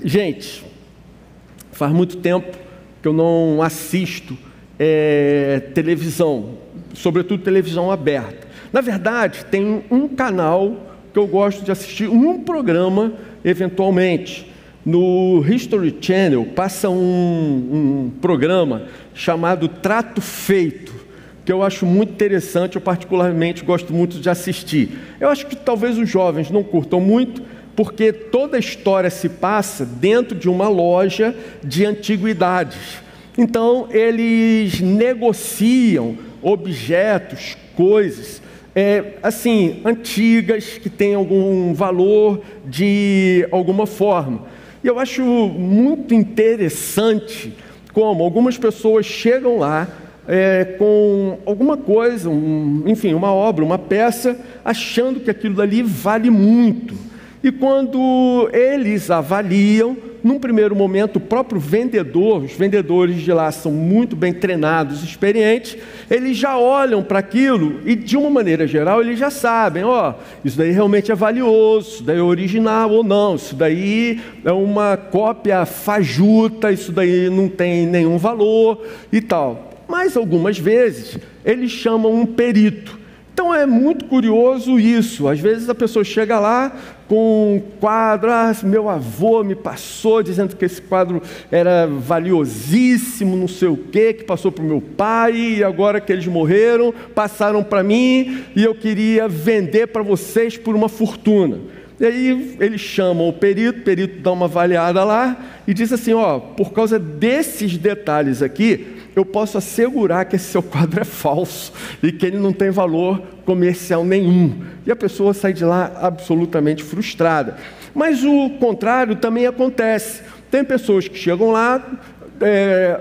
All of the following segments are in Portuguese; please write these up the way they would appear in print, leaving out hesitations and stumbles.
Gente, faz muito tempo que eu não assisto televisão, sobretudo televisão aberta. Na verdade, tem um canal que eu gosto de assistir, um programa, eventualmente. No History Channel passa um programa chamado Trato Feito, que eu acho muito interessante, eu particularmente gosto muito de assistir. Eu acho que talvez os jovens não curtam muito, porque toda a história se passa dentro de uma loja de antiguidades. Então, eles negociam objetos, coisas, assim, antigas, que têm algum valor de alguma forma. E eu acho muito interessante como algumas pessoas chegam lá com alguma coisa, enfim, uma obra, uma peça, achando que aquilo dali vale muito. E quando eles avaliam, num primeiro momento, o próprio vendedor, os vendedores de lá são muito bem treinados, experientes, eles já olham para aquilo e, de uma maneira geral, eles já sabem, isso daí realmente é valioso, isso daí é original ou não, isso daí é uma cópia fajuta, isso daí não tem nenhum valor e tal. Mas, algumas vezes, eles chamam um perito. Então é muito curioso isso. Às vezes a pessoa chega lá com um quadro, meu avô me passou dizendo que esse quadro era valiosíssimo, não sei o quê, que passou para o meu pai, e agora que eles morreram, passaram para mim, e eu queria vender para vocês por uma fortuna. E aí eles chamam o perito dá uma avaliada lá, e diz assim, por causa desses detalhes aqui, eu posso assegurar que esse seu quadro é falso e que ele não tem valor comercial nenhum. E a pessoa sai de lá absolutamente frustrada. Mas o contrário também acontece. Tem pessoas que chegam lá,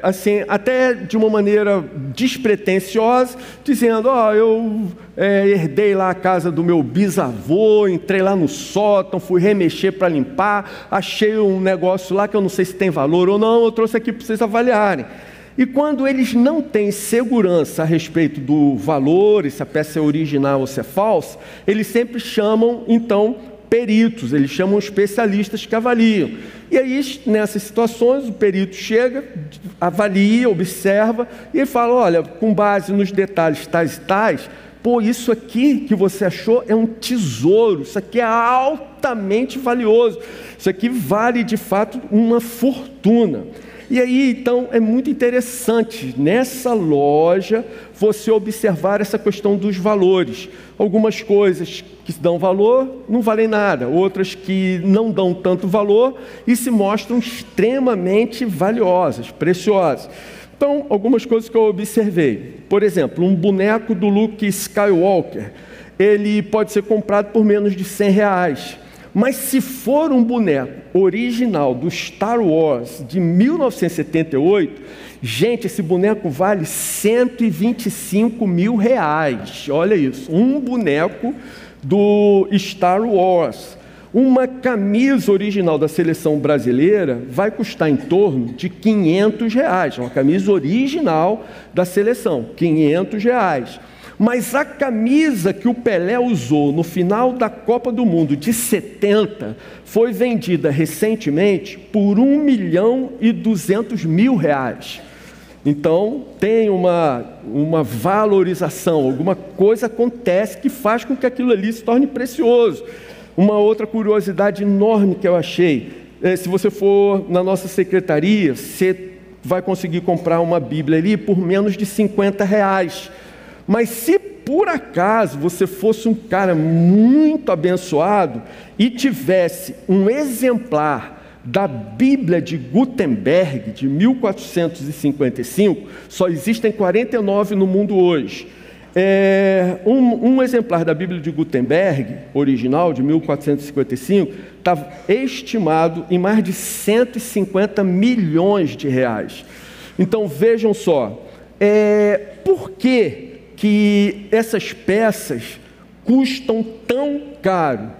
assim, até de uma maneira despretensiosa, dizendo, eu herdei lá a casa do meu bisavô, entrei lá no sótão, fui remexer para limpar, achei um negócio lá que eu não sei se tem valor ou não, eu trouxe aqui para vocês avaliarem. E quando eles não têm segurança a respeito do valor, se a peça é original ou se é falsa, eles sempre chamam, então, peritos, eles chamam especialistas que avaliam. E aí, nessas situações, o perito chega, avalia, observa, e ele fala, olha, com base nos detalhes tais e tais, isso aqui que você achou é um tesouro, isso aqui é altamente valioso, isso aqui vale, de fato, uma fortuna. E aí, então, é muito interessante, nessa loja, você observar essa questão dos valores. Algumas coisas que dão valor não valem nada, outras que não dão tanto valor e se mostram extremamente valiosas, preciosas. Então, algumas coisas que eu observei. Por exemplo, um boneco do Luke Skywalker, ele pode ser comprado por menos de R$100. Mas se for um boneco original do Star Wars de 1978, gente, esse boneco vale R$125 mil. Olha isso, um boneco do Star Wars. Uma camisa original da seleção brasileira vai custar em torno de R$500. Uma camisa original da seleção, R$500. Mas a camisa que o Pelé usou no final da Copa do Mundo de 70 foi vendida recentemente por R$1.200.000. Então, tem uma valorização, alguma coisa acontece que faz com que aquilo ali se torne precioso. Uma outra curiosidade enorme que eu achei, se você for na nossa secretaria, você vai conseguir comprar uma Bíblia ali por menos de R$50. Mas se por acaso você fosse um cara muito abençoado e tivesse um exemplar da Bíblia de Gutenberg, de 1455, só existem 49 no mundo hoje. Um exemplar da Bíblia de Gutenberg, original, de 1455, está estimado em mais de R$150 milhões. Então vejam só, por que essas peças custam tão caro?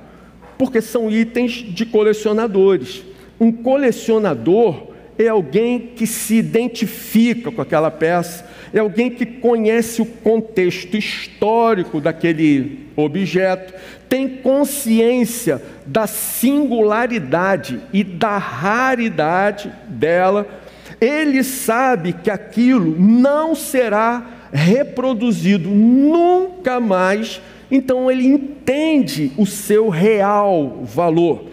Porque são itens de colecionadores. Um colecionador é alguém que se identifica com aquela peça, é alguém que conhece o contexto histórico daquele objeto, tem consciência da singularidade e da raridade dela. Ele sabe que aquilo não será reproduzido nunca mais, então ele entende o seu real valor.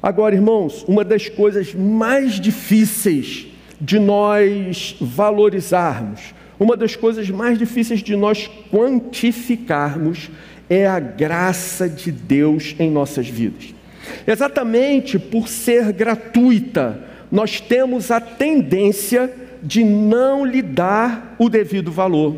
Agora, irmãos, uma das coisas mais difíceis de nós valorizarmos, uma das coisas mais difíceis de nós quantificarmos é a graça de Deus em nossas vidas. Exatamente por ser gratuita, nós temos a tendência de não lhe dar o devido valor.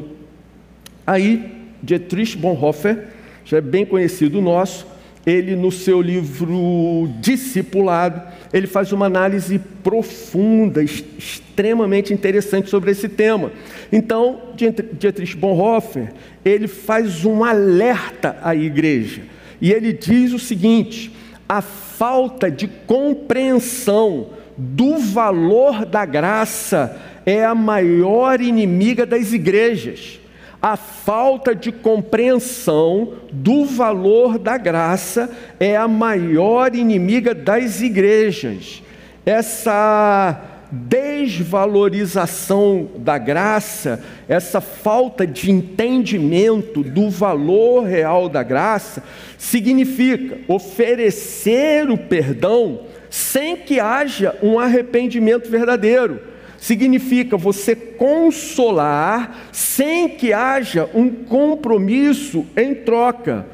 Aí, Dietrich Bonhoeffer, já é bem conhecido nosso, ele no seu livro Discipulado, ele faz uma análise profunda, extremamente interessante sobre esse tema. Então, Dietrich Bonhoeffer, ele faz um alerta à igreja, e ele diz o seguinte: a falta de compreensão do valor da graça é a maior inimiga das igrejas. A falta de compreensão do valor da graça é a maior inimiga das igrejas. Essa desvalorização da graça, essa falta de entendimento do valor real da graça, significa oferecer o perdão sem que haja um arrependimento verdadeiro. Significa você consolar sem que haja um compromisso em troca.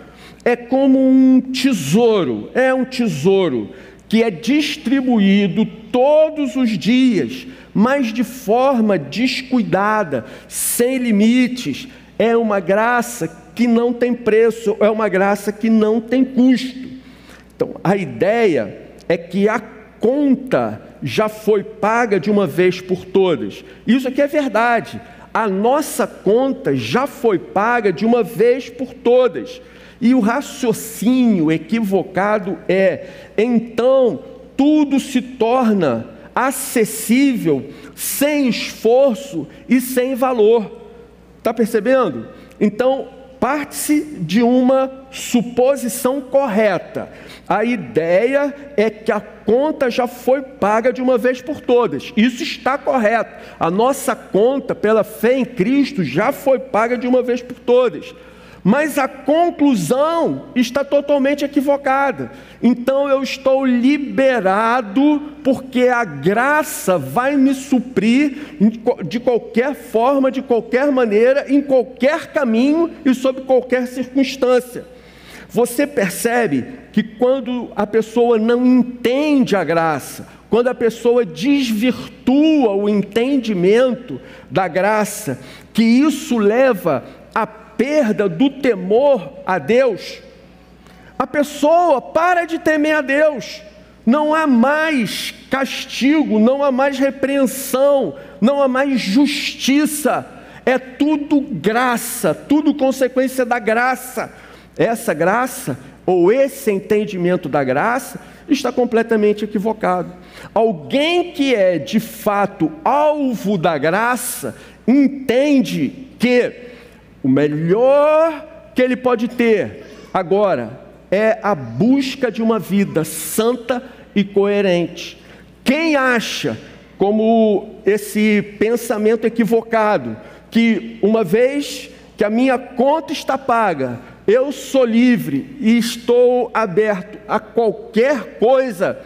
É como um tesouro que é distribuído todos os dias, mas de forma descuidada, sem limites. É uma graça que não tem preço, é uma graça que não tem custo. Então, a ideia é que a conta já foi paga de uma vez por todas. Isso aqui é verdade. A nossa conta já foi paga de uma vez por todas. E o raciocínio equivocado é: então tudo se torna acessível, sem esforço e sem valor. Está percebendo? Então, parte-se de uma suposição correta. A ideia é que a conta já foi paga de uma vez por todas. Isso está correto. A nossa conta, pela fé em Cristo, já foi paga de uma vez por todas. Mas a conclusão está totalmente equivocada. Então eu estou liberado porque a graça vai me suprir de qualquer forma, de qualquer maneira, em qualquer caminho e sob qualquer circunstância. Você percebe que quando a pessoa não entende a graça, quando a pessoa desvirtua o entendimento da graça, que isso leva à perda do temor a Deus, a pessoa para de temer a Deus. Não há mais castigo, não há mais repreensão, não há mais justiça. É tudo graça, tudo consequência da graça. Essa graça, ou esse entendimento da graça, está completamente equivocado. Alguém que é de fato alvo da graça, entende que o melhor que ele pode ter agora é a busca de uma vida santa e coerente. Quem acha, como esse pensamento equivocado, que uma vez que a minha conta está paga, eu sou livre e estou aberto a qualquer coisa,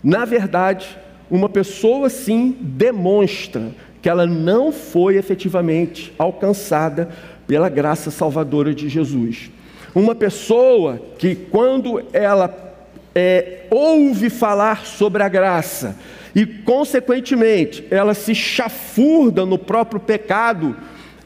na verdade, uma pessoa assim demonstra que ela não foi efetivamente alcançada pela graça salvadora de Jesus. Uma pessoa que, quando ela ouve falar sobre a graça e, consequentemente, ela se chafurda no próprio pecado,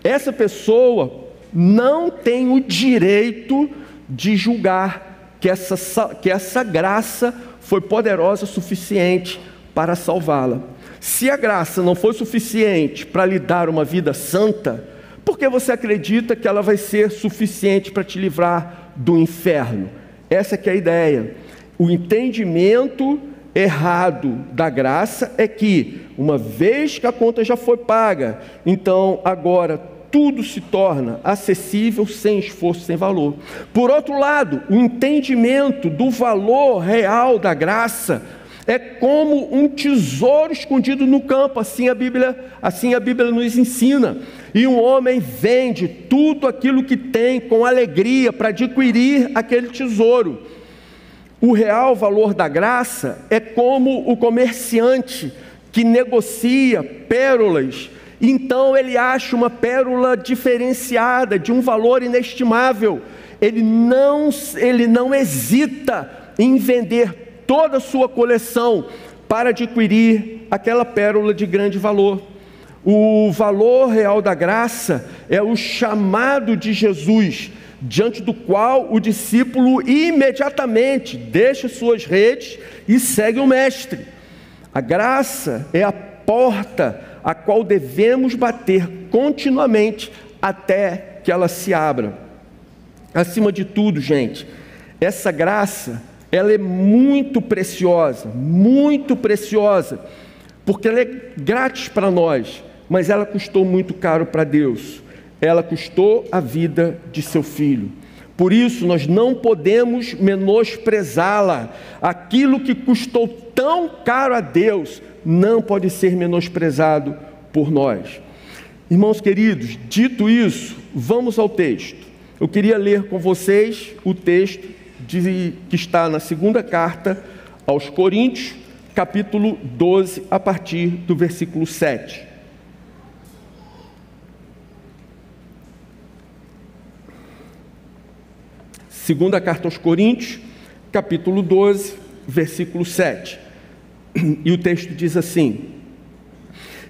essa pessoa não tem o direito de julgar que essa graça foi poderosa o suficiente para salvá-la. Se a graça não foi suficiente para lhe dar uma vida santa, por que você acredita que ela vai ser suficiente para te livrar do inferno? Essa que é a ideia. O entendimento errado da graça é que uma vez que a conta já foi paga, então agora tudo se torna acessível, sem esforço, sem valor. Por outro lado, o entendimento do valor real da graça é como um tesouro escondido no campo, assim a Bíblia nos ensina. E um homem vende tudo aquilo que tem com alegria para adquirir aquele tesouro. O real valor da graça é como o comerciante que negocia pérolas. Então ele acha uma pérola diferenciada, de um valor inestimável. Ele não hesita em vender toda a sua coleção para adquirir aquela pérola de grande valor. O valor real da graça é o chamado de Jesus, diante do qual o discípulo imediatamente deixa suas redes e segue o Mestre. A graça é a porta a qual devemos bater continuamente até que ela se abra. Acima de tudo, gente, essa graça, ela é muito preciosa, porque ela é grátis para nós, mas ela custou muito caro para Deus. Ela custou a vida de seu Filho. Por isso, nós não podemos menosprezá-la. Aquilo que custou tão caro a Deus não pode ser menosprezado por nós. Irmãos queridos, dito isso, vamos ao texto. Eu queria ler com vocês o texto que está na segunda carta aos Coríntios, capítulo 12, a partir do versículo 7. Segunda carta aos Coríntios, capítulo 12, versículo 7. E o texto diz assim: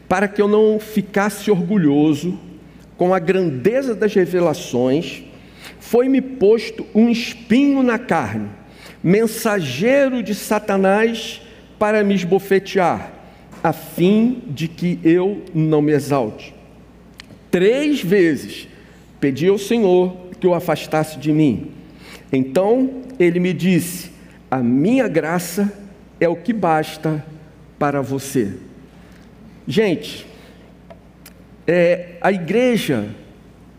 para que eu não ficasse orgulhoso com a grandeza das revelações, foi-me posto um espinho na carne, mensageiro de Satanás para me esbofetear, a fim de que eu não me exalte. 3 vezes pedi ao Senhor que o afastasse de mim. Então ele me disse: a minha graça é o que basta para você. Gente, a igreja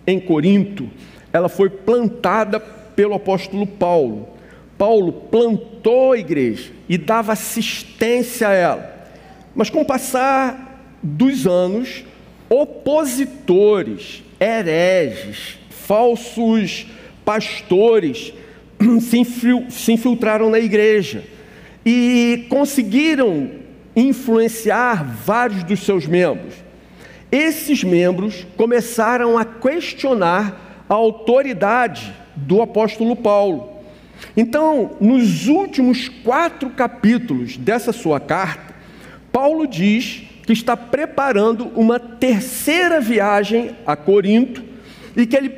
em Corinto, ela foi plantada pelo apóstolo Paulo. Paulo plantou a igreja e dava assistência a ela. Mas com o passar dos anos, opositores, hereges, falsos pastores se infiltraram na igreja e conseguiram influenciar vários dos seus membros. Esses membros começaram a questionar a autoridade do apóstolo Paulo. Então, nos últimos 4 capítulos dessa sua carta, Paulo diz que está preparando uma 3ª viagem a Corinto e que ele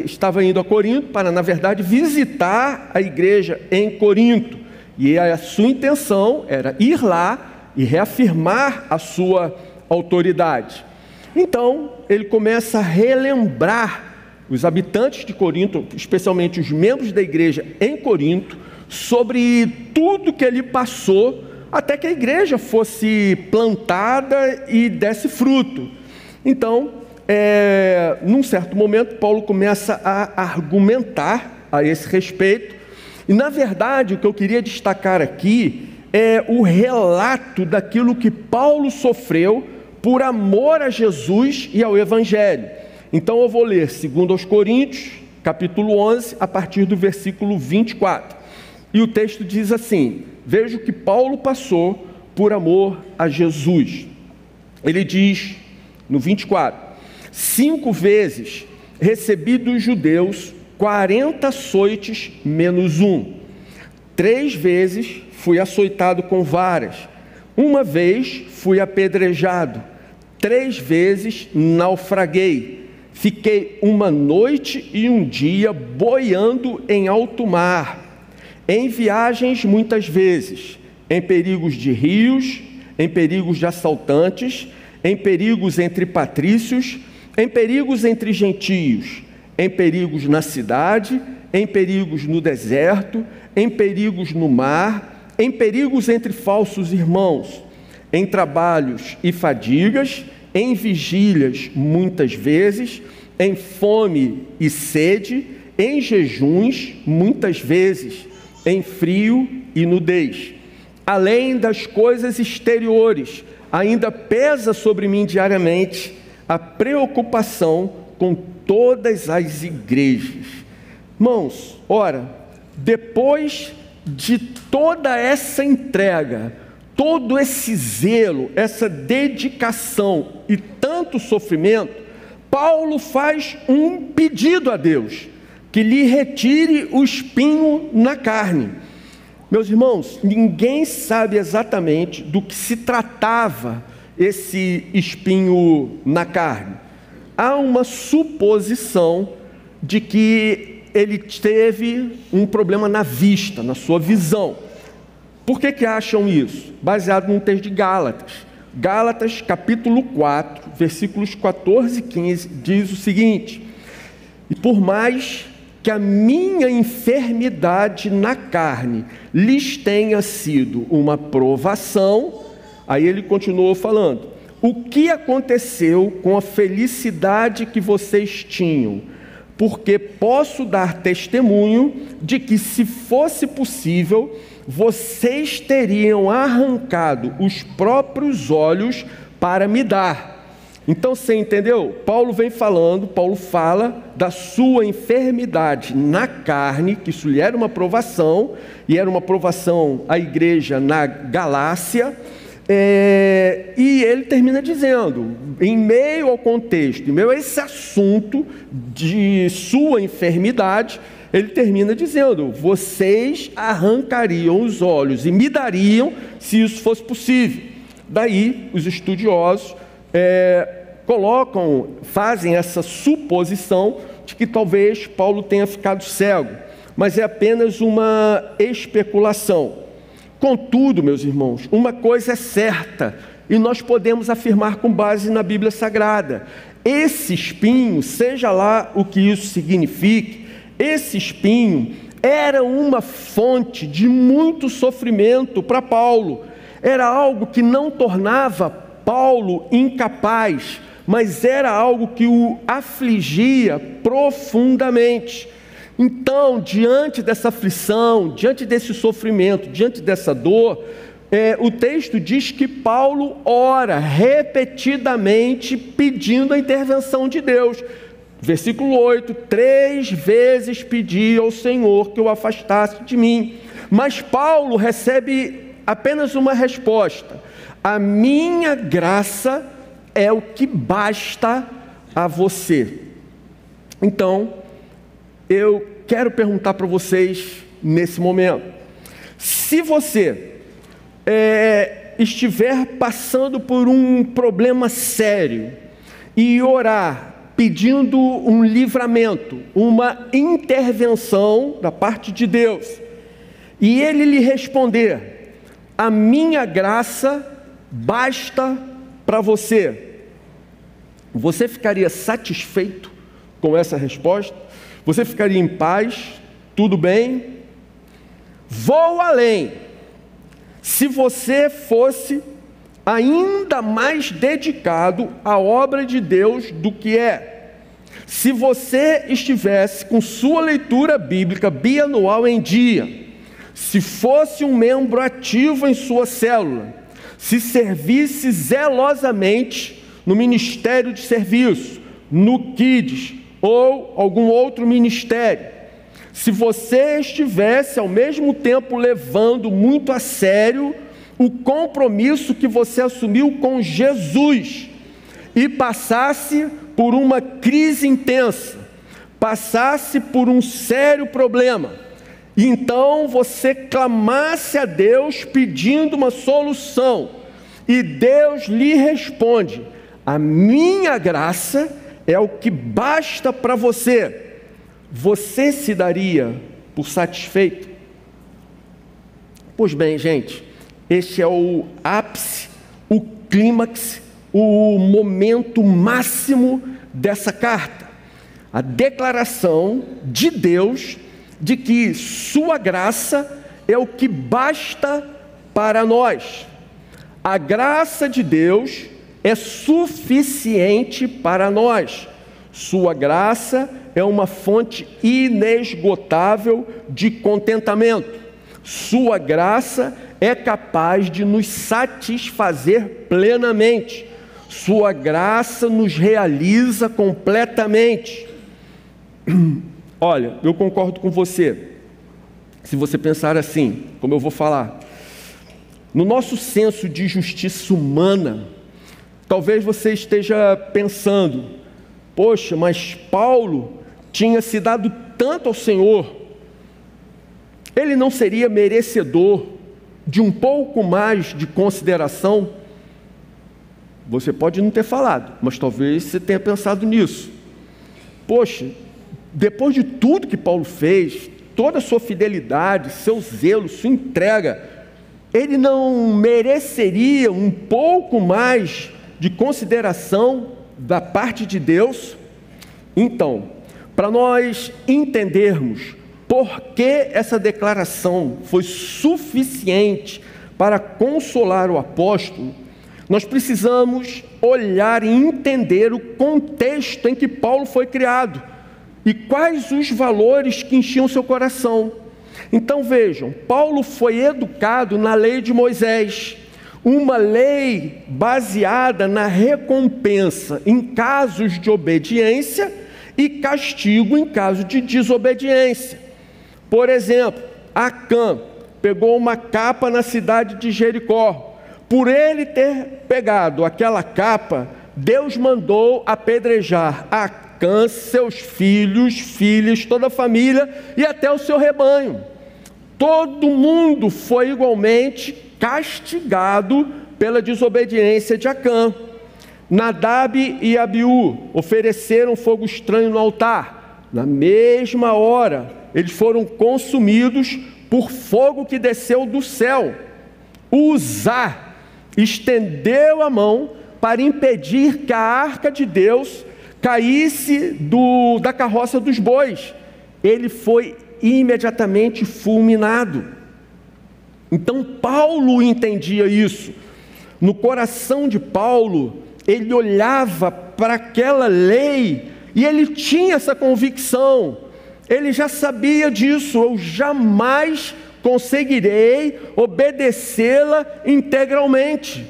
estava indo a Corinto para, na verdade, visitar a igreja em Corinto. E a sua intenção era ir lá e reafirmar a sua autoridade. Então, ele começa a relembrar os habitantes de Corinto, especialmente os membros da igreja em Corinto, sobre tudo que ele passou até que a igreja fosse plantada e desse fruto. Então, num certo momento, Paulo começa a argumentar a esse respeito. E, na verdade, o que eu queria destacar aqui é o relato daquilo que Paulo sofreu por amor a Jesus e ao Evangelho. Então eu vou ler 2 Coríntios, capítulo 11, a partir do versículo 24. E o texto diz assim: veja o que Paulo passou por amor a Jesus. Ele diz, no 24: 5 vezes recebi dos judeus 40 açoites menos 1. 3 vezes fui açoitado com varas. 1 vez fui apedrejado. 3 vezes naufraguei. Fiquei 1 noite e 1 dia boiando em alto mar. Em viagens muitas vezes, em perigos de rios, em perigos de assaltantes, em perigos entre patrícios, em perigos entre gentios, em perigos na cidade, em perigos no deserto, em perigos no mar, em perigos entre falsos irmãos, em trabalhos e fadigas, em vigílias muitas vezes, em fome e sede, em jejuns muitas vezes, em frio e nudez. Além das coisas exteriores, ainda pesa sobre mim diariamente a preocupação com todas as igrejas. Irmãos, ora, depois de toda essa entrega, todo esse zelo, essa dedicação e tanto sofrimento, Paulo faz um pedido a Deus, que lhe retire o espinho na carne. Meus irmãos, ninguém sabe exatamente do que se tratava esse espinho na carne. Há uma suposição de que ele teve um problema na vista, na sua visão. Por que acham isso? Baseado num texto de Gálatas. Gálatas, capítulo 4, versículos 14 e 15, diz o seguinte: e por mais que a minha enfermidade na carne lhes tenha sido uma provação, aí ele continuou falando, o que aconteceu com a felicidade que vocês tinham? Porque posso dar testemunho de que, se fosse possível, vocês teriam arrancado os próprios olhos para me dar. Então você entendeu? Paulo fala da sua enfermidade na carne, que isso lhe era uma provação, e era uma provação à igreja na Galácia, e ele termina dizendo, em meio ao contexto, em meio a esse assunto de sua enfermidade, ele termina dizendo, vocês arrancariam os olhos e me dariam se isso fosse possível. Daí os estudiosos fazem essa suposição de que talvez Paulo tenha ficado cego, mas é apenas uma especulação. Contudo, meus irmãos, uma coisa é certa, e nós podemos afirmar com base na Bíblia Sagrada: esse espinho, seja lá o que isso signifique, esse espinho era uma fonte de muito sofrimento para Paulo. Era algo que não tornava Paulo incapaz, mas era algo que o afligia profundamente. Então, diante dessa aflição, diante desse sofrimento, diante dessa dor, o texto diz que Paulo ora repetidamente pedindo a intervenção de Deus. Versículo 8, 3 vezes pedi ao Senhor que o afastasse de mim. Mas Paulo recebe apenas uma resposta: a minha graça é o que basta a você. Então, eu quero perguntar para vocês nesse momento, se você estiver passando por um problema sério e orar pedindo um livramento, uma intervenção da parte de Deus, e Ele lhe responder, a minha graça basta para você, você ficaria satisfeito com essa resposta? Você ficaria em paz? Tudo bem? Vou além. Se você fosse ainda mais dedicado à obra de Deus do que é, se você estivesse com sua leitura bíblica bianual em dia, se fosse um membro ativo em sua célula, se servisse zelosamente no ministério de serviço, no Kids ou algum outro ministério, se você estivesse ao mesmo tempo levando muito a sério o compromisso que você assumiu com Jesus e passasse por uma crise intensa, passasse por um sério problema, e então você clamasse a Deus pedindo uma solução, e Deus lhe responde, a minha graça é o que basta para você, você se daria por satisfeito? Pois bem, gente, este é o ápice, o clímax, o momento máximo dessa carta. A declaração de Deus de que sua graça é o que basta para nós. A graça de Deus é suficiente para nós. Sua graça é uma fonte inesgotável de contentamento. Sua graça é capaz de nos satisfazer plenamente. Sua graça nos realiza completamente. Olha, eu concordo com você. Se você pensar assim, como eu vou falar, no nosso senso de justiça humana, talvez você esteja pensando: poxa, mas Paulo tinha se dado tanto ao Senhor, ele não seria merecedor de um pouco mais de consideração? Você pode não ter falado, mas talvez você tenha pensado nisso. Poxa, depois de tudo que Paulo fez, toda a sua fidelidade, seu zelo, sua entrega, ele não mereceria um pouco mais de consideração da parte de Deus? Então, para nós entendermos por que essa declaração foi suficiente para consolar o apóstolo, nós precisamos olhar e entender o contexto em que Paulo foi criado e quais os valores que enchiam seu coração. Então vejam, Paulo foi educado na lei de Moisés, uma lei baseada na recompensa em casos de obediência e castigo em caso de desobediência. Por exemplo, Acã pegou uma capa na cidade de Jericó. Por ele ter pegado aquela capa, Deus mandou apedrejar Acã, seus filhos, filhas, toda a família e até o seu rebanho. Todo mundo foi igualmente castigado pela desobediência de Acã. Nadab e Abiú ofereceram fogo estranho no altar. Na mesma hora, eles foram consumidos por fogo que desceu do céu. Uzá estendeu a mão para impedir que a arca de Deus caísse da carroça dos bois. Ele foi imediatamente fulminado. Então Paulo entendia isso. No coração de Paulo, ele olhava para aquela lei e ele tinha essa convicção. Ele já sabia disso: eu jamais conseguirei obedecê-la integralmente.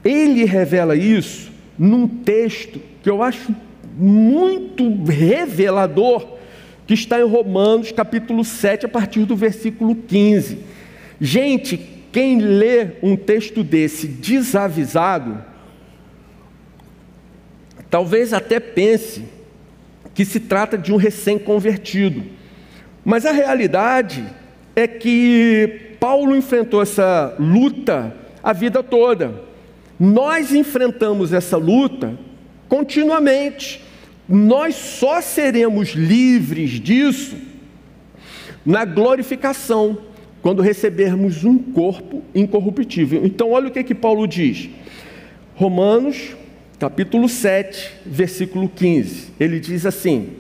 Ele revela isso num texto que eu acho muito revelador, que está em Romanos capítulo 7, a partir do versículo 15. Gente, quem lê um texto desse desavisado, talvez até pense que se trata de um recém-convertido. Mas a realidade é que Paulo enfrentou essa luta a vida toda. Nós enfrentamos essa luta continuamente. Nós só seremos livres disso na glorificação, quando recebermos um corpo incorruptível. Então olha o que Paulo diz. Romanos capítulo 7, versículo 15. Ele diz assim: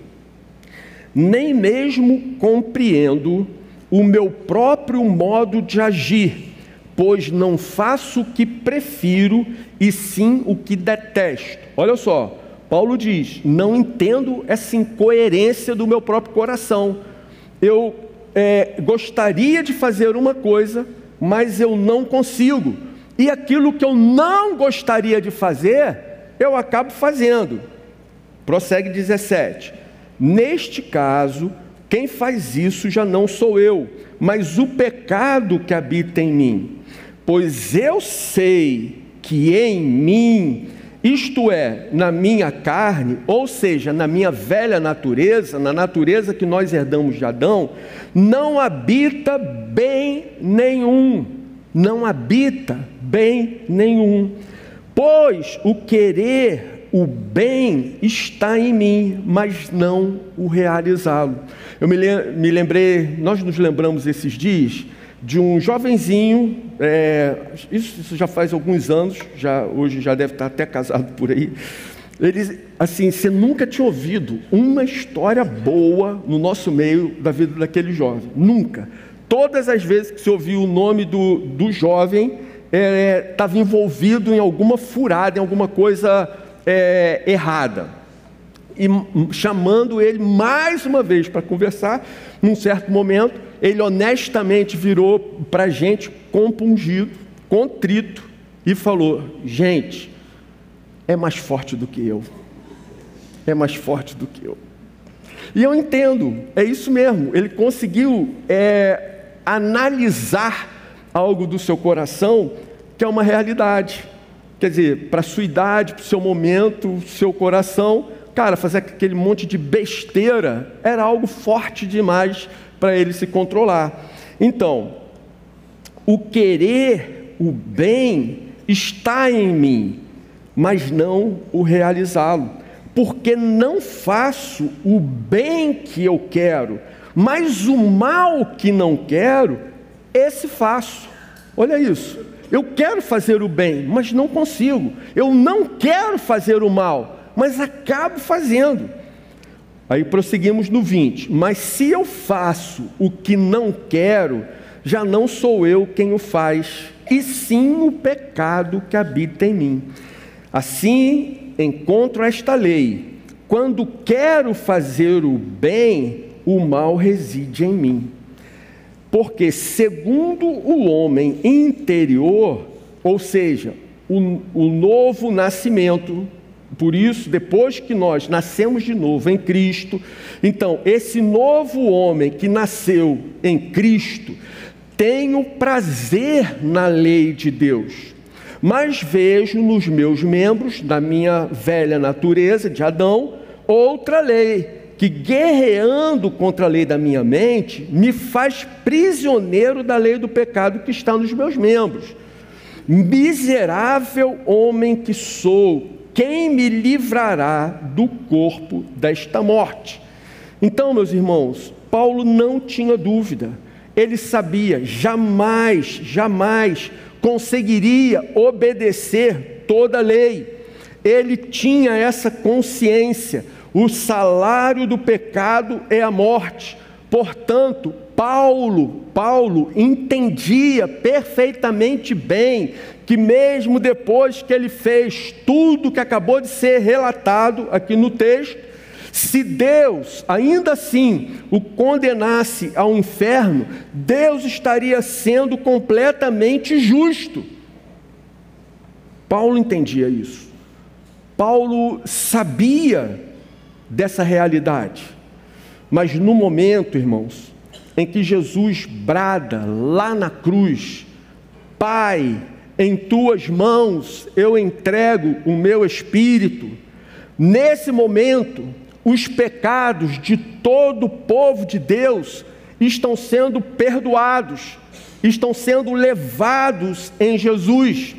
nem mesmo compreendo o meu próprio modo de agir, pois não faço o que prefiro, e sim o que detesto. Olha só, Paulo diz: não entendo essa incoerência do meu próprio coração. Eu gostaria de fazer uma coisa, mas eu não consigo. E aquilo que eu não gostaria de fazer, eu acabo fazendo. Prossegue 17. Neste caso, quem faz isso já não sou eu, mas o pecado que habita em mim. Pois eu sei que em mim, isto é, na minha carne, ou seja, na minha velha natureza, na natureza que nós herdamos de Adão, não habita bem nenhum. Não habita bem nenhum. Pois o querer o bem está em mim, mas não o realizá-lo. Eu me lembrei, nós nos lembramos esses dias de um jovenzinho, isso já faz alguns anos, hoje já deve estar até casado por aí. Ele, assim, você nunca tinha ouvido uma história boa no nosso meio da vida daquele jovem, nunca. Todas as vezes que você ouviu o nome do jovem, estava envolvido em alguma furada, em alguma coisa errada. E chamando ele mais uma vez para conversar, num certo momento, ele honestamente virou para a gente, compungido, contrito, e falou: gente, é mais forte do que eu. É mais forte do que eu. E eu entendo, é isso mesmo. Ele conseguiu analisar algo do seu coração que é uma realidade. Quer dizer, para a sua idade, para o seu momento, seu coração, cara, fazer aquele monte de besteira era algo forte demais para ele se controlar. Então, o querer o bem está em mim, mas não o realizá-lo, porque não faço o bem que eu quero, mas o mal que não quero, esse faço. Olha isso, eu quero fazer o bem, mas não consigo. Eu não quero fazer o mal, mas acabo fazendo. Aí prosseguimos no 20. Mas se eu faço o que não quero, já não sou eu quem o faz, e sim o pecado que habita em mim. Assim, encontro esta lei: quando quero fazer o bem, o mal reside em mim. Porque segundo o homem interior, ou seja, o novo nascimento, por isso, depois que nós nascemos de novo em Cristo, então, esse novo homem que nasceu em Cristo, tem o prazer na lei de Deus, mas vejo nos meus membros, da minha velha natureza, de Adão, outra lei, que guerreando contra a lei da minha mente, me faz prisioneiro da lei do pecado que está nos meus membros. Miserável homem que sou, quem me livrará do corpo desta morte? Então, meus irmãos, Paulo não tinha dúvida. Ele sabia, jamais conseguiria obedecer toda a lei. Ele tinha essa consciência. O salário do pecado é a morte. Portanto, Paulo entendia perfeitamente bem que mesmo depois que ele fez tudo que acabou de ser relatado aqui no texto, se Deus ainda assim o condenasse ao inferno, Deus estaria sendo completamente justo. Paulo entendia isso. Paulo sabia dessa realidade. Mas no momento, irmãos, em que Jesus brada lá na cruz: Pai, em tuas mãos eu entrego o meu espírito. Nesse momento, os pecados de todo o povo de Deus estão sendo perdoados, estão sendo levados em Jesus.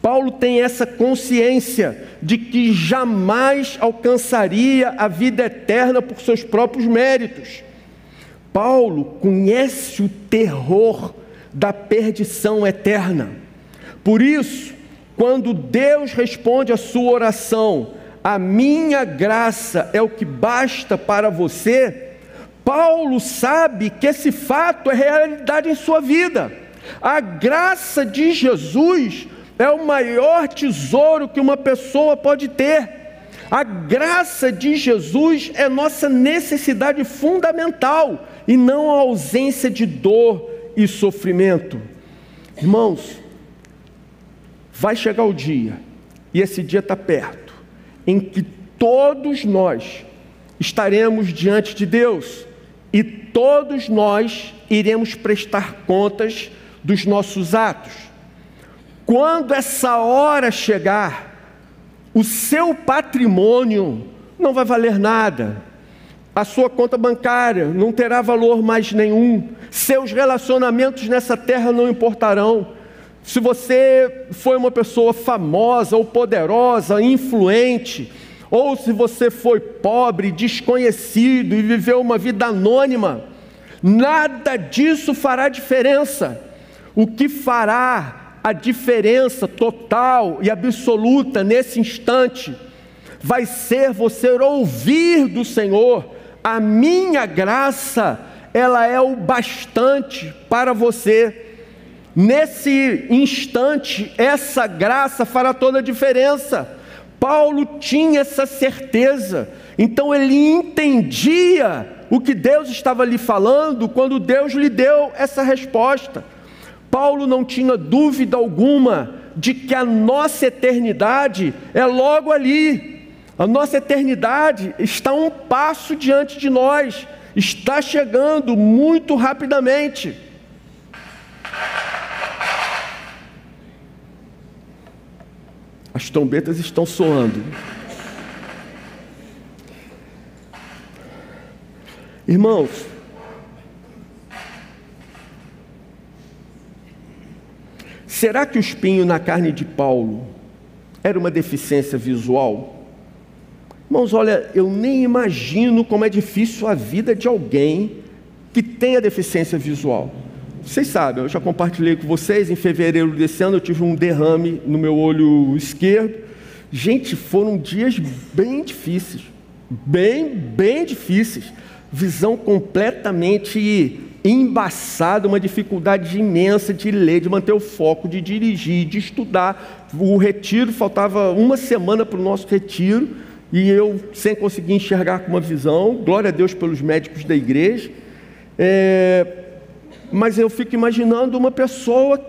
Paulo tem essa consciência de que jamais alcançaria a vida eterna por seus próprios méritos. Paulo conhece o terror da perdição eterna. Por isso, quando Deus responde a sua oração: a minha graça é o que basta para você, Paulo sabe que esse fato é realidade em sua vida. A graça de Jesus é o maior tesouro que uma pessoa pode ter. A graça de Jesus é nossa necessidade fundamental e não a ausência de dor e sofrimento. Irmãos, vai chegar o dia, e esse dia está perto, em que todos nós estaremos diante de Deus e todos nós iremos prestar contas dos nossos atos. Quando essa hora chegar, o seu patrimônio não vai valer nada, a sua conta bancária não terá valor mais nenhum, seus relacionamentos nessa terra não importarão. Se você foi uma pessoa famosa ou poderosa, influente, ou se você foi pobre, desconhecido e viveu uma vida anônima, nada disso fará diferença. O que fará a diferença total e absoluta nesse instante vai ser você ouvir do Senhor: a minha graça, ela é o bastante para você. Nesse instante, essa graça fará toda a diferença. Paulo tinha essa certeza, então ele entendia o que Deus estava lhe falando quando Deus lhe deu essa resposta. Paulo não tinha dúvida alguma de que a nossa eternidade é logo ali. A nossa eternidade está um passo diante de nós, está chegando muito rapidamente. As trombetas estão soando. Irmãos, será que o espinho na carne de Paulo era uma deficiência visual? Irmãos, olha, eu nem imagino como é difícil a vida de alguém que tenha deficiência visual. Vocês sabem, eu já compartilhei com vocês, em fevereiro desse ano eu tive um derrame no meu olho esquerdo. Gente, foram dias bem difíceis, bem difíceis. Visão completamente embaçada, uma dificuldade imensa de ler, de manter o foco, de dirigir, de estudar. O retiro, faltava uma semana para o nosso retiro, e eu sem conseguir enxergar com uma visão. Glória a Deus pelos médicos da igreja. Mas eu fico imaginando uma pessoa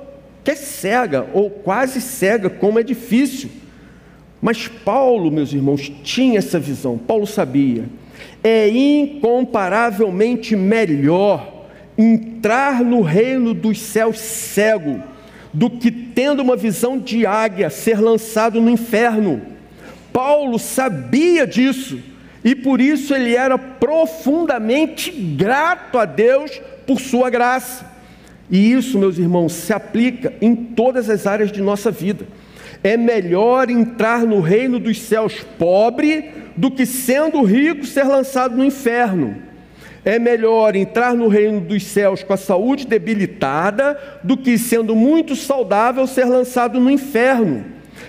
que é cega, ou quase cega, como é difícil. Mas Paulo, meus irmãos, tinha essa visão. Paulo sabia. É incomparavelmente melhor entrar no reino dos céus cego do que, tendo uma visão de águia, ser lançado no inferno. Paulo sabia disso, e por isso ele era profundamente grato a Deus por sua graça. E isso, meus irmãos, se aplica em todas as áreas de nossa vida. É melhor entrar no reino dos céus pobre do que, sendo rico, ser lançado no inferno. É melhor entrar no reino dos céus com a saúde debilitada do que, sendo muito saudável, ser lançado no inferno.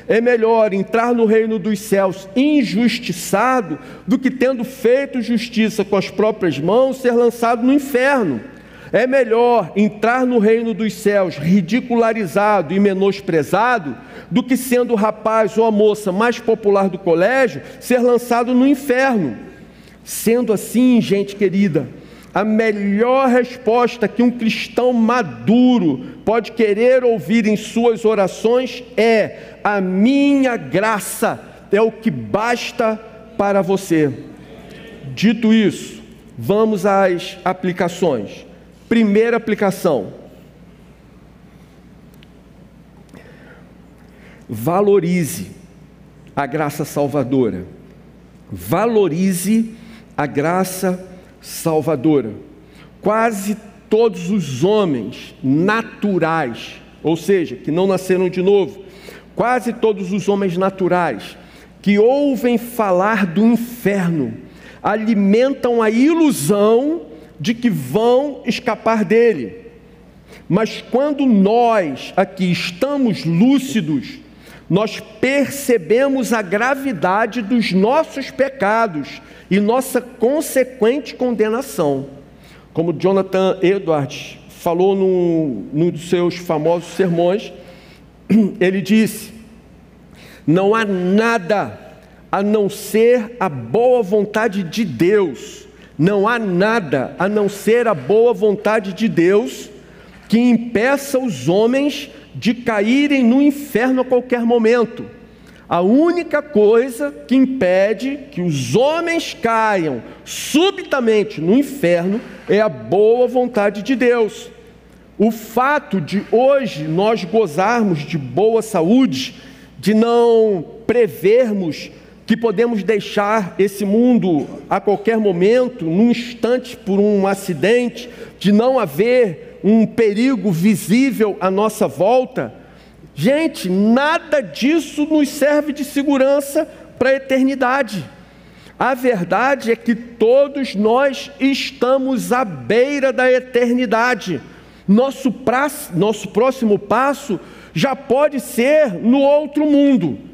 É melhor entrar no reino dos céus injustiçado do que, tendo feito justiça com as próprias mãos, ser lançado no inferno. É melhor entrar no reino dos céus ridicularizado e menosprezado do que, sendo o rapaz ou a moça mais popular do colégio, ser lançado no inferno. Sendo assim, gente querida, a melhor resposta que um cristão maduro pode querer ouvir em suas orações é: a minha graça é o que basta para você. Dito isso, vamos às aplicações. Primeira aplicação: valorize a graça salvadora. Valorize a graça salvadora. Quase todos os homens naturais, ou seja, que não nasceram de novo, quase todos os homens naturais que ouvem falar do inferno, alimentam a ilusão de que vão escapar dele. Mas quando nós aqui estamos lúcidos, nós percebemos a gravidade dos nossos pecados e nossa consequente condenação. Como Jonathan Edwards falou num dos seus famosos sermões, ele disse: não há nada a não ser a boa vontade de Deus. Não há nada a não ser a boa vontade de Deus que impeça os homens de caírem no inferno a qualquer momento. A única coisa que impede que os homens caiam subitamente no inferno é a boa vontade de Deus. O fato de hoje nós gozarmos de boa saúde, de não prevermos que podemos deixar esse mundo a qualquer momento, num instante, por um acidente, de não haver um perigo visível à nossa volta, gente, nada disso nos serve de segurança para a eternidade. A verdade é que todos nós estamos à beira da eternidade. Nosso próximo passo já pode ser no outro mundo.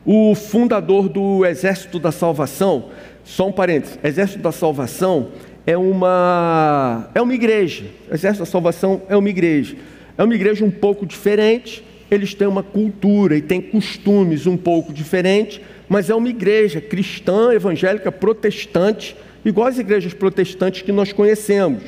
O fundador do Exército da Salvação, só um parênteses, Exército da Salvação é uma igreja. O Exército da Salvação é uma igreja. É uma igreja um pouco diferente, eles têm uma cultura e têm costumes um pouco diferentes, mas é uma igreja cristã, evangélica, protestante, igual as igrejas protestantes que nós conhecemos.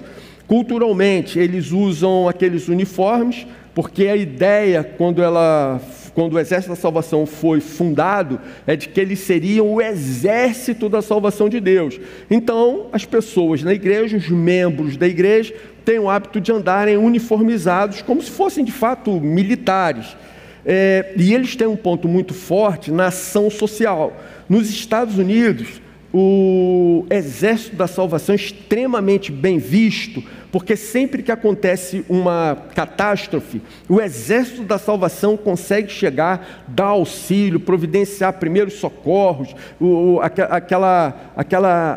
Culturalmente, eles usam aqueles uniformes, porque a ideia, quando o Exército da Salvação foi fundado, é de que eles seriam o exército da salvação de Deus. Então, as pessoas na igreja, os membros da igreja, têm o hábito de andarem uniformizados, como se fossem de fato militares. E eles têm um ponto muito forte na ação social. Nos Estados Unidos, o Exército da Salvação é extremamente bem visto, porque sempre que acontece uma catástrofe, o Exército da Salvação consegue chegar, dar auxílio, providenciar primeiros socorros,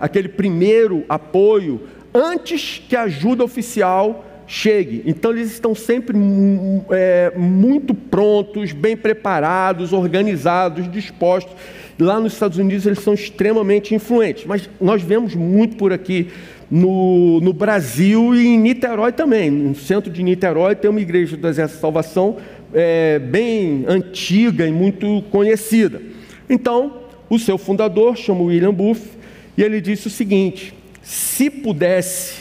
aquele primeiro apoio, antes que a ajuda oficial chegue. Então eles estão sempre muito prontos, bem preparados, organizados, dispostos. Lá nos Estados Unidos eles são extremamente influentes, mas nós vemos muito por aqui no Brasil e em Niterói também. No centro de Niterói tem uma igreja do Exército de Salvação bem antiga e muito conhecida. Então, o seu fundador chama William Booth e ele disse o seguinte: se pudesse,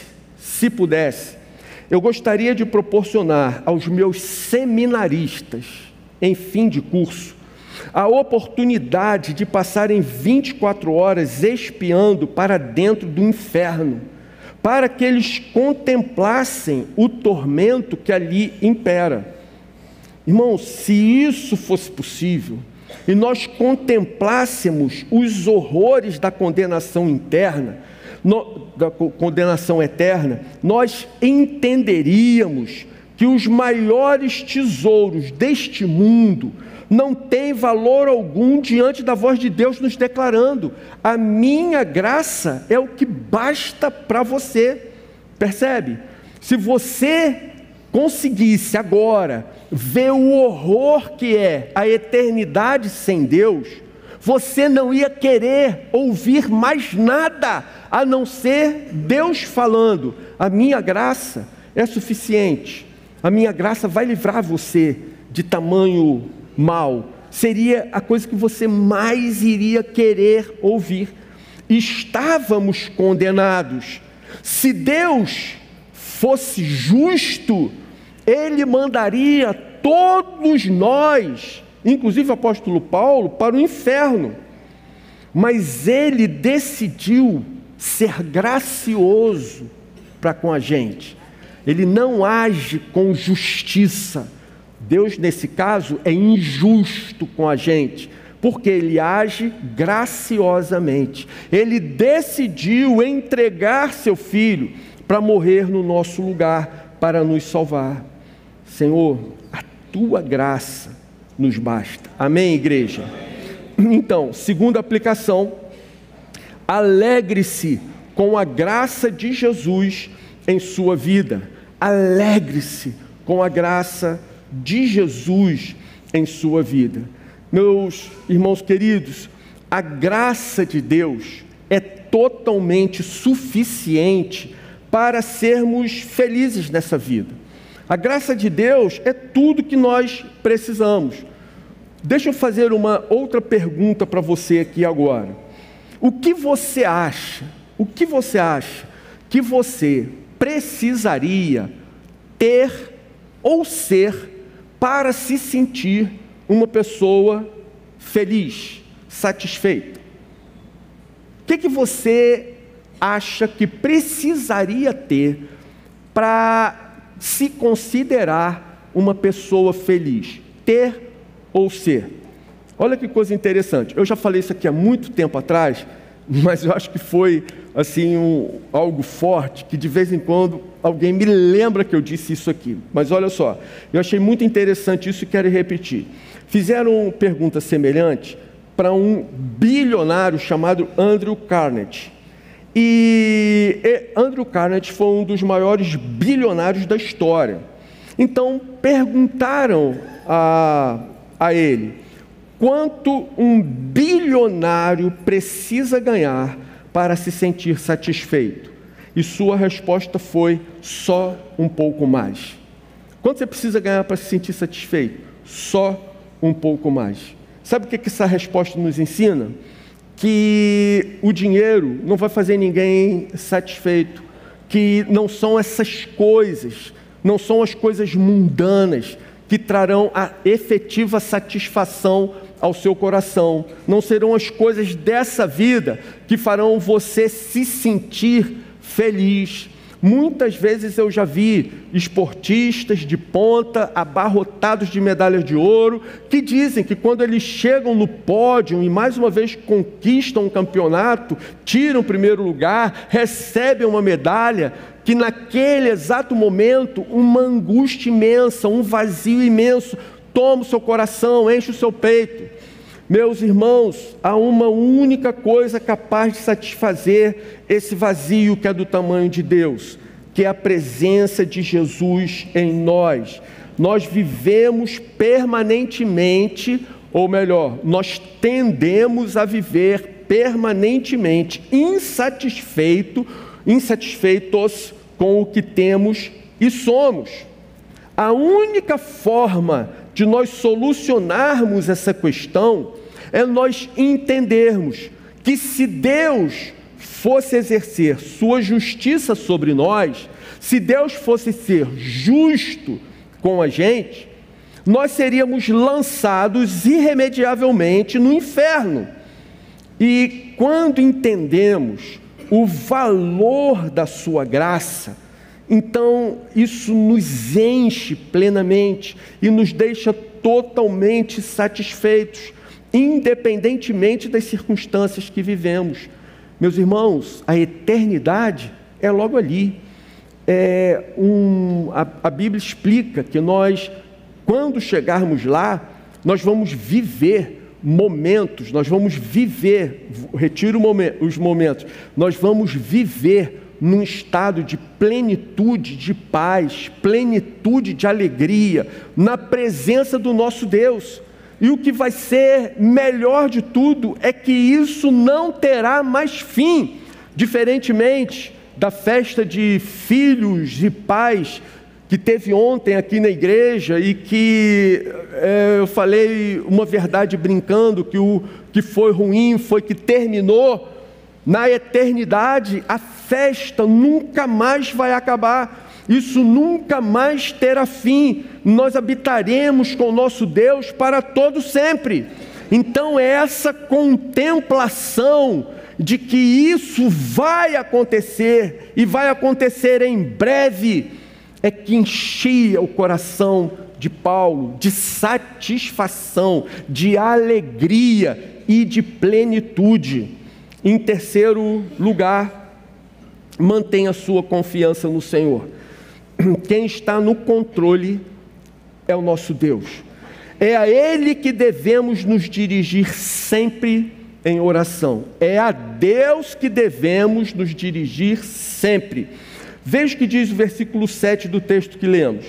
eu gostaria de proporcionar aos meus seminaristas em fim de curso a oportunidade de passarem 24 horas espiando para dentro do inferno, para que eles contemplassem o tormento que ali impera. Irmãos, se isso fosse possível, e nós contemplássemos os horrores da condenação interna, da condenação eterna, nós entenderíamos que os maiores tesouros deste mundo não têm valor algum diante da voz de Deus nos declarando: a minha graça é o que basta para você. Percebe? Se você conseguisse agora ver o horror que é a eternidade sem Deus, você não ia querer ouvir mais nada a não ser Deus falando: a minha graça é suficiente, a minha graça vai livrar você de tamanho mal. Seria a coisa que você mais iria querer ouvir. Estávamos condenados. Se Deus fosse justo, Ele mandaria todos nós, inclusive o apóstolo Paulo, para o inferno. Mas Ele decidiu ser gracioso para com a gente. Ele não age com justiça. Deus, nesse caso, é injusto com a gente, porque Ele age graciosamente. Ele decidiu entregar seu Filho para morrer no nosso lugar, para nos salvar. Senhor, a Tua graça nos basta. Amém, igreja? Então, segunda aplicação: alegre-se com a graça de Jesus em sua vida. Alegre-se com a graça de Jesus em sua vida. Meus irmãos queridos, a graça de Deus é totalmente suficiente para sermos felizes nessa vida. A graça de Deus é tudo que nós precisamos. Deixa eu fazer uma outra pergunta para você aqui agora. O que você acha que você precisaria ter ou ser para se sentir uma pessoa feliz, satisfeita? O que você acha que precisaria ter para se considerar uma pessoa feliz? Ter ou ser? Olha que coisa interessante. Eu já falei isso aqui há muito tempo atrás, mas eu acho que foi assim algo forte, que de vez em quando alguém me lembra que eu disse isso aqui. Mas olha só, eu achei muito interessante isso e quero repetir. Fizeram pergunta semelhante para um bilionário chamado Andrew Carnegie. E Andrew Carnegie foi um dos maiores bilionários da história. Então perguntaram a ele: quanto um bilionário precisa ganhar para se sentir satisfeito? E sua resposta foi: só um pouco mais. Quanto você precisa ganhar para se sentir satisfeito? Só um pouco mais. Sabe o que essa resposta nos ensina? Que o dinheiro não vai fazer ninguém satisfeito, que não são essas coisas, não são as coisas mundanas que trarão a efetiva satisfação ao seu coração, não serão as coisas dessa vida que farão você se sentir feliz. Muitas vezes eu já vi esportistas de ponta, abarrotados de medalhas de ouro, que dizem que quando eles chegam no pódio e mais uma vez conquistam um campeonato, tiram o primeiro lugar, recebem uma medalha, que naquele exato momento uma angústia imensa, um vazio imenso toma o seu coração, enche o seu peito. Meus irmãos, há uma única coisa capaz de satisfazer esse vazio que é do tamanho de Deus, que é a presença de Jesus em nós. Nós vivemos permanentemente, ou melhor, nós tendemos a viver permanentemente insatisfeitos com o que temos e somos. A única forma de nós solucionarmos essa questão é nós entendermos que se Deus fosse exercer sua justiça sobre nós, se Deus fosse ser justo com a gente, nós seríamos lançados irremediavelmente no inferno. E quando entendemos o valor da sua graça, então isso nos enche plenamente e nos deixa totalmente satisfeitos, independentemente das circunstâncias que vivemos. Meus irmãos, a eternidade é logo ali. A Bíblia explica que nós, quando chegarmos lá, nós vamos viver momentos, nós vamos viver, retiro os momentos, nós vamos viver num estado de plenitude de paz, plenitude de alegria, na presença do nosso Deus. E o que vai ser melhor de tudo é que isso não terá mais fim, diferentemente da festa de filhos e pais que teve ontem aqui na igreja e que eu falei uma verdade brincando, que o que foi ruim foi que terminou. Na eternidade, a festa nunca mais vai acabar, isso nunca mais terá fim, nós habitaremos com o nosso Deus para todo sempre. Então essa contemplação de que isso vai acontecer, e vai acontecer em breve, é que enchia o coração de Paulo de satisfação, de alegria e de plenitude. Em terceiro lugar, mantenha sua confiança no Senhor. Quem está no controle é o nosso Deus. É a Ele que devemos nos dirigir sempre em oração. É a Deus que devemos nos dirigir sempre. Veja o que diz o versículo 7 do texto que lemos.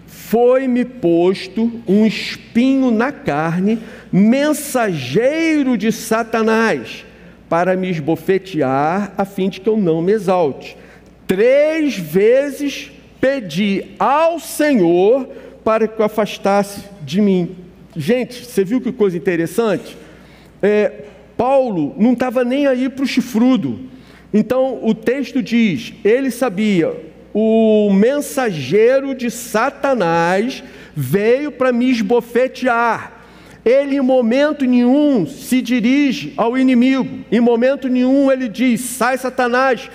Foi-me posto um espinho na carne, mensageiro de Satanás, para me esbofetear, a fim de que eu não me exalte. 3 vezes pedi ao Senhor para que o afastasse de mim. Gente, você viu que coisa interessante? Paulo não estava nem aí para o chifrudo. Então o texto diz, ele sabia, o mensageiro de Satanás veio para me esbofetear. Ele em momento nenhum se dirige ao inimigo, em momento nenhum ele diz, sai Satanás,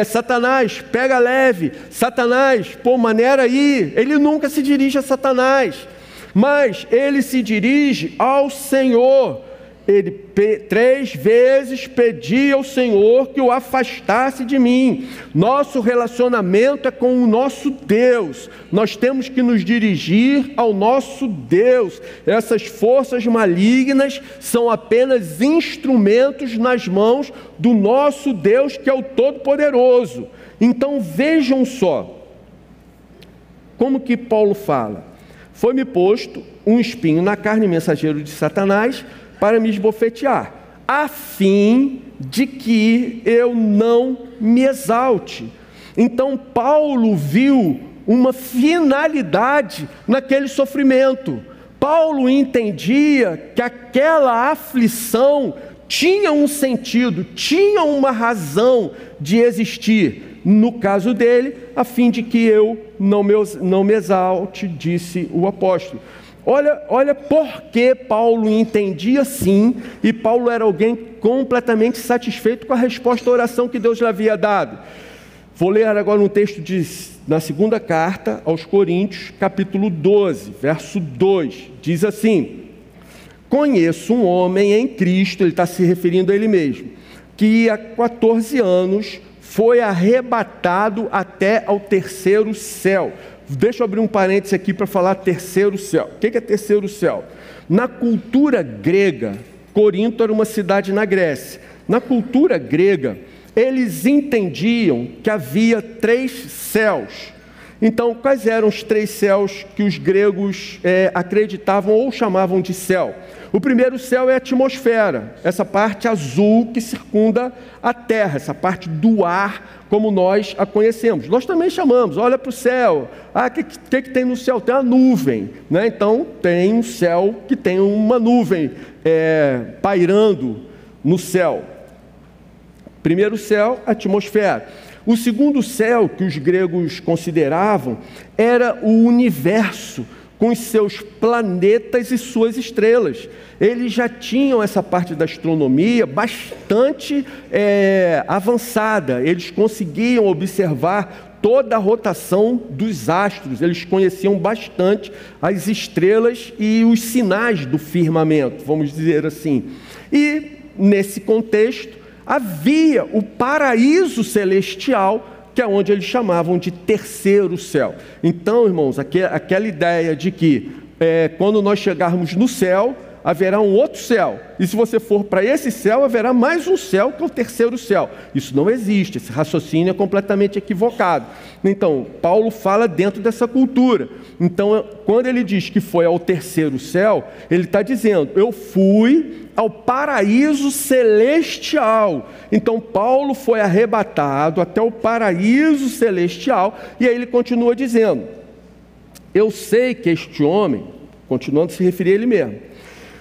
Satanás, pega leve, Satanás, maneira aí. Ele nunca se dirige a Satanás, mas ele se dirige ao Senhor. Ele 3 vezes pedia ao Senhor que o afastasse de mim. Nosso relacionamento é com o nosso Deus. Nós temos que nos dirigir ao nosso Deus. Essas forças malignas são apenas instrumentos nas mãos do nosso Deus, que é o Todo-Poderoso. Então vejam só como que Paulo fala. Foi-me posto um espinho na carne, mensageiro de Satanás, para me esbofetear, a fim de que eu não me exalte. Então Paulo viu uma finalidade naquele sofrimento. Paulo entendia que aquela aflição tinha um sentido, tinha uma razão de existir. No caso dele, a fim de que eu não me exalte, disse o apóstolo. Olha por que Paulo entendia assim, e Paulo era alguém completamente satisfeito com a resposta à oração que Deus lhe havia dado. Vou ler agora um texto na segunda carta aos Coríntios, capítulo 12, verso 2, diz assim: conheço um homem em Cristo, ele está se referindo a ele mesmo, que há 14 anos foi arrebatado até ao terceiro céu. Deixa eu abrir um parênteses aqui para falar terceiro céu. O que é terceiro céu? Na cultura grega, Corinto era uma cidade na Grécia. Na cultura grega, eles entendiam que havia 3 céus. Então, quais eram os 3 céus que os gregos acreditavam ou chamavam de céu? O primeiro céu é a atmosfera, essa parte azul que circunda a terra, essa parte do ar como nós a conhecemos. Nós também chamamos, olha para o céu, o que tem no céu? Tem a nuvem, né? Então tem um céu que tem uma nuvem pairando no céu. Primeiro céu, atmosfera. O segundo céu que os gregos consideravam era o universo, com os seus planetas e suas estrelas. Eles já tinham essa parte da astronomia bastante avançada. Eles conseguiam observar toda a rotação dos astros. Eles conheciam bastante as estrelas e os sinais do firmamento, vamos dizer assim. E, nesse contexto, havia o paraíso celestial, que é onde eles chamavam de terceiro céu. Então, irmãos, aquela ideia de que quando nós chegarmos no céu, haverá um outro céu, e se você for para esse céu, haverá mais um céu, que é o terceiro céu. Isso não existe, esse raciocínio é completamente equivocado. Então, Paulo fala dentro dessa cultura. Então, quando ele diz que foi ao terceiro céu, ele está dizendo, eu fui ao paraíso celestial. Então Paulo foi arrebatado até o paraíso celestial, e aí ele continua dizendo, eu sei que este homem, continuando a se referir a ele mesmo,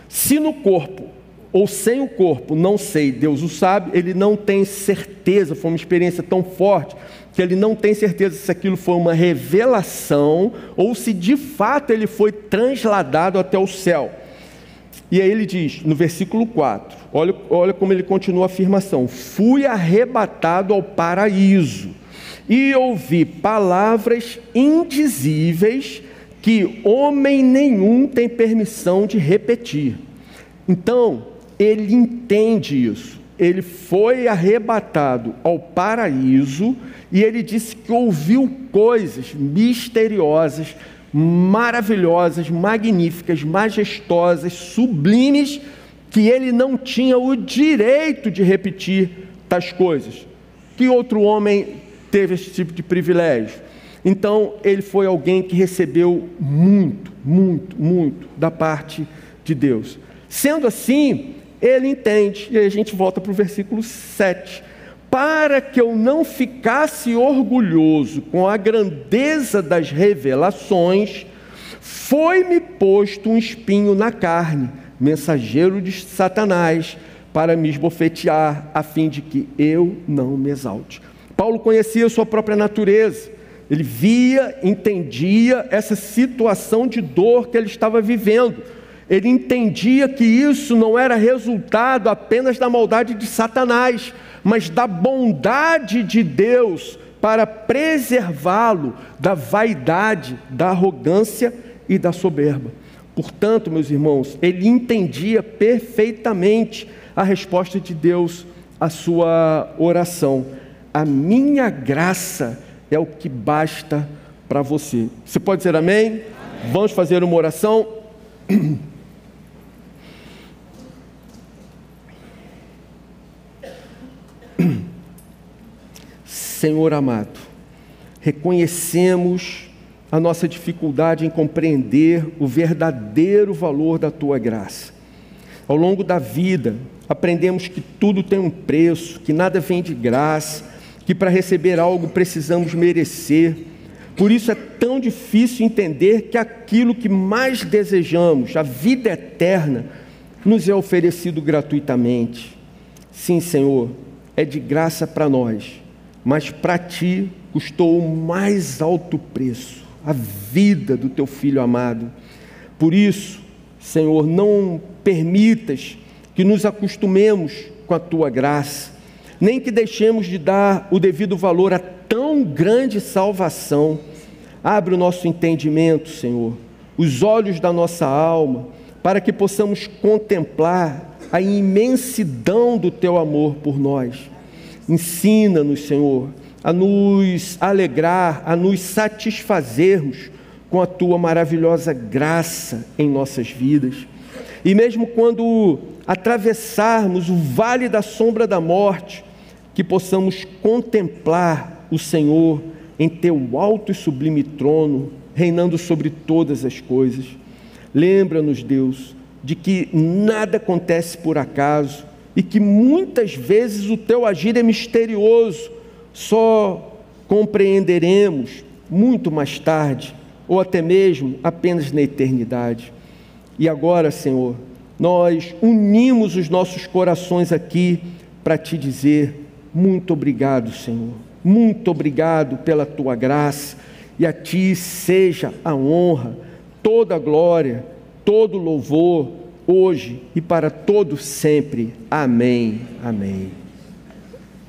se no corpo ou sem o corpo, não sei, Deus o sabe, ele não tem certeza, foi uma experiência tão forte, que ele não tem certeza se aquilo foi uma revelação, ou se de fato ele foi transladado até o céu. E aí ele diz, no versículo 4, olha como ele continua a afirmação, fui arrebatado ao paraíso, e ouvi palavras indizíveis, que homem nenhum tem permissão de repetir. Então, ele entende isso, ele foi arrebatado ao paraíso, e ele disse que ouviu coisas misteriosas, maravilhosas, magníficas, majestosas, sublimes, que ele não tinha o direito de repetir tais coisas. Que outro homem teve esse tipo de privilégio? Então, ele foi alguém que recebeu muito, muito, muito da parte de Deus. Sendo assim, ele entende, e aí a gente volta para o versículo 7, para que eu não ficasse orgulhoso com a grandeza das revelações, foi-me posto um espinho na carne, mensageiro de Satanás, para me esbofetear, a fim de que eu não me exalte. Paulo conhecia a sua própria natureza, ele via, entendia essa situação de dor que ele estava vivendo, ele entendia que isso não era resultado apenas da maldade de Satanás, mas da bondade de Deus para preservá-lo da vaidade, da arrogância e da soberba. Portanto, meus irmãos, ele entendia perfeitamente a resposta de Deus à sua oração. A minha graça é o que basta para você. Você pode dizer amém? Amém. Vamos fazer uma oração? Senhor amado, reconhecemos a nossa dificuldade em compreender o verdadeiro valor da Tua graça. Ao longo da vida, aprendemos que tudo tem um preço, que nada vem de graça, que para receber algo precisamos merecer. Por isso é tão difícil entender que aquilo que mais desejamos, a vida eterna, nos é oferecido gratuitamente. Sim, Senhor, é de graça para nós, mas para Ti custou o mais alto preço, a vida do Teu Filho amado. Por isso, Senhor, não permitas que nos acostumemos com a Tua graça, nem que deixemos de dar o devido valor a tão grande salvação. Abre o nosso entendimento, Senhor, os olhos da nossa alma, para que possamos contemplar a imensidão do Teu amor por nós. Ensina-nos, Senhor, a nos alegrar, a nos satisfazermos com a Tua maravilhosa graça em nossas vidas. E mesmo quando atravessarmos o vale da sombra da morte, que possamos contemplar o Senhor em Teu alto e sublime trono, reinando sobre todas as coisas. Lembra-nos, Deus, de que nada acontece por acaso e que muitas vezes o Teu agir é misterioso, só compreenderemos muito mais tarde, ou até mesmo apenas na eternidade. E agora, Senhor, nós unimos os nossos corações aqui para Te dizer: muito obrigado, Senhor, muito obrigado pela Tua graça, e a Ti seja a honra, toda a glória, todo o louvor, hoje e para todo sempre. Amém, amém.